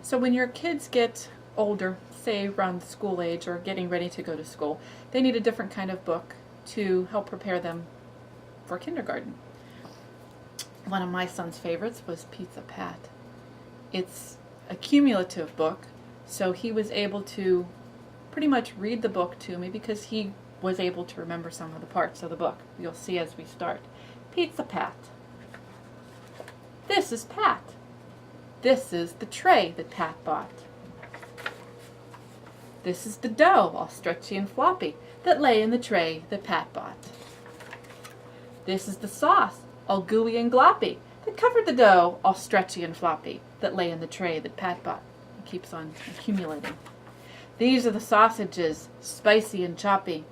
So when your kids get older, say around school age or getting ready to go to school, they need a different kind of book to help prepare them for kindergarten. One of my son's favorites was Pizza Pat. It's a cumulative book, so he was able to pretty much read the book to me because he was able to remember some of the parts of the book. You'll see as we start. Pizza Pat. This is Pat. This is the tray that Pat bought. This is the dough, all stretchy and floppy, that lay in the tray that Pat bought. This is the sauce, all gooey and gloppy, that covered the dough, all stretchy and floppy, that lay in the tray that Pat bought. It keeps on accumulating. These are the sausages, spicy and choppy,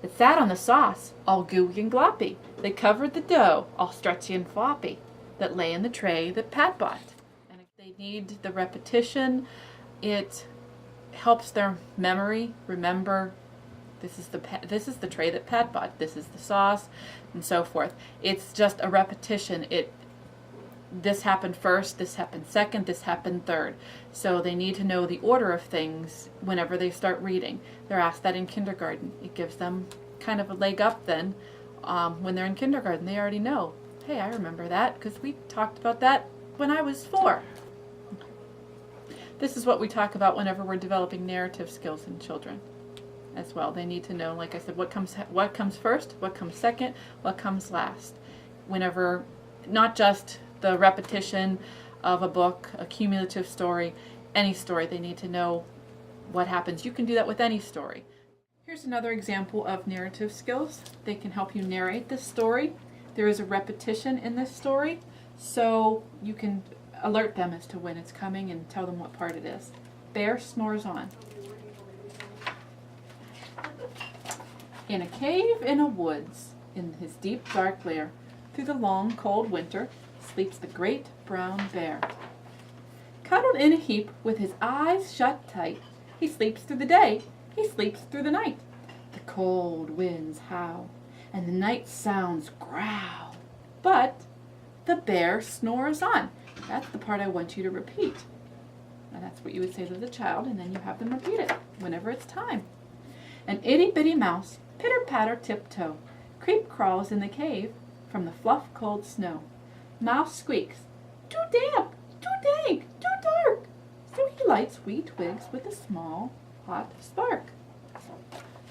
that sat on the sauce, all gooey and gloppy. They covered the dough, all stretchy and floppy, that lay in the tray that Pat bought. And if they need the repetition, it helps their memory remember this is the tray that Pat bought, this is the sauce, and so forth. It's just a repetition. This happened first, this happened second, this happened third. So they need to know the order of things whenever they start reading. They're asked that in kindergarten. It gives them kind of a leg up then. When they're in kindergarten, they already know, hey, I remember that because we talked about that when I was 4. This is what we talk about whenever we're developing narrative skills in children as well. They need to know, like I said, what comes first, what comes second, what comes last. Whenever, not just the repetition of a book, a cumulative story, any story, they need to know what happens. You can do that with any story. Here's another example of narrative skills. They can help you narrate this story. There is a repetition in this story, so you can alert them as to when it's coming and tell them what part it is. Bear snores on. In a cave in a woods, in his deep dark lair, through the long cold winter, sleeps the great brown bear. Cuddled in a heap with his eyes shut tight, he sleeps through the day, he sleeps through the night. The cold winds howl, and the night sounds growl. But the bear snores on. That's the part I want you to repeat. And that's what you would say to the child, and then you have them repeat it whenever it's time. An itty-bitty mouse, pitter-patter tiptoe, creep crawls in the cave from the fluff cold snow. Mouse squeaks, too damp, too dank, too dark. So he lights wee twigs with a small, hot spark.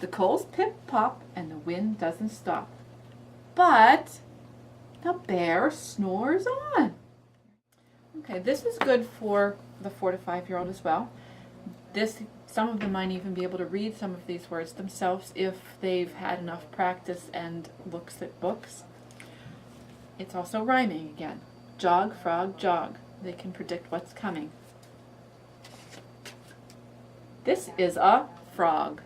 The coals pip-pop and the wind doesn't stop. But the bear snores on. Okay, this is good for the 4 to 5-year-old as well. Some of them might even be able to read some of these words themselves if they've had enough practice and looks at books. It's also rhyming again. Jog, frog, jog. They can predict what's coming. This is a frog.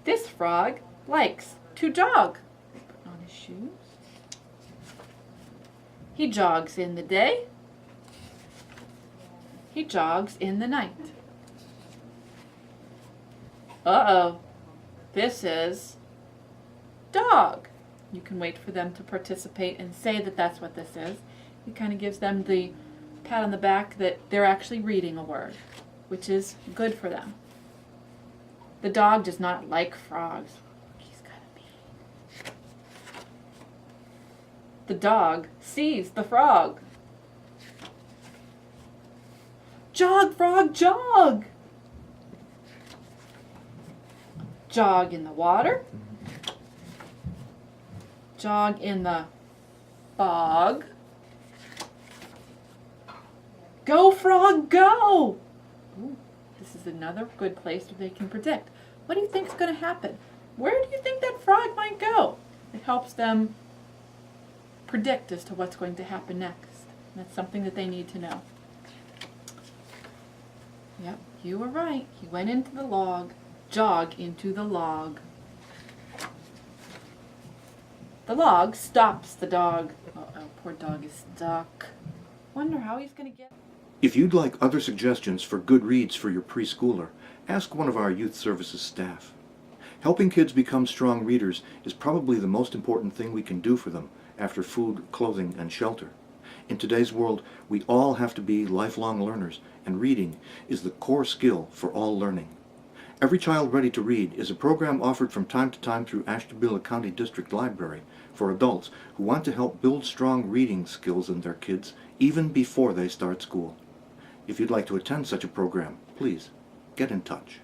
This frog likes to jog. Put on his shoes. He jogs in the day. He jogs in the night. Uh-oh. This is dog. You can wait for them to participate and say that that's what this is. It kind of gives them the pat on the back that they're actually reading a word, which is good for them. The dog does not like frogs. He's kind of mean. The dog sees the frog. Jog, frog, jog! Jog in the water. Jog in the bog. Go, frog, go! Ooh, this is another good place where they can predict. What do you think is going to happen? Where do you think that frog might go? It helps them predict as to what's going to happen next. That's something that they need to know. Yep, you were right. He went into the log. Jog into the log. The log stops the dog. Uh-oh, poor dog is stuck. Wonder how he's going to get... If you'd like other suggestions for good reads for your preschooler, ask one of our youth services staff. Helping kids become strong readers is probably the most important thing we can do for them after food, clothing, and shelter. In today's world, we all have to be lifelong learners, and reading is the core skill for all learning. Every Child Ready to Read is a program offered from time to time through Ashtabula County District Library for adults who want to help build strong reading skills in their kids even before they start school. If you'd like to attend such a program, please get in touch.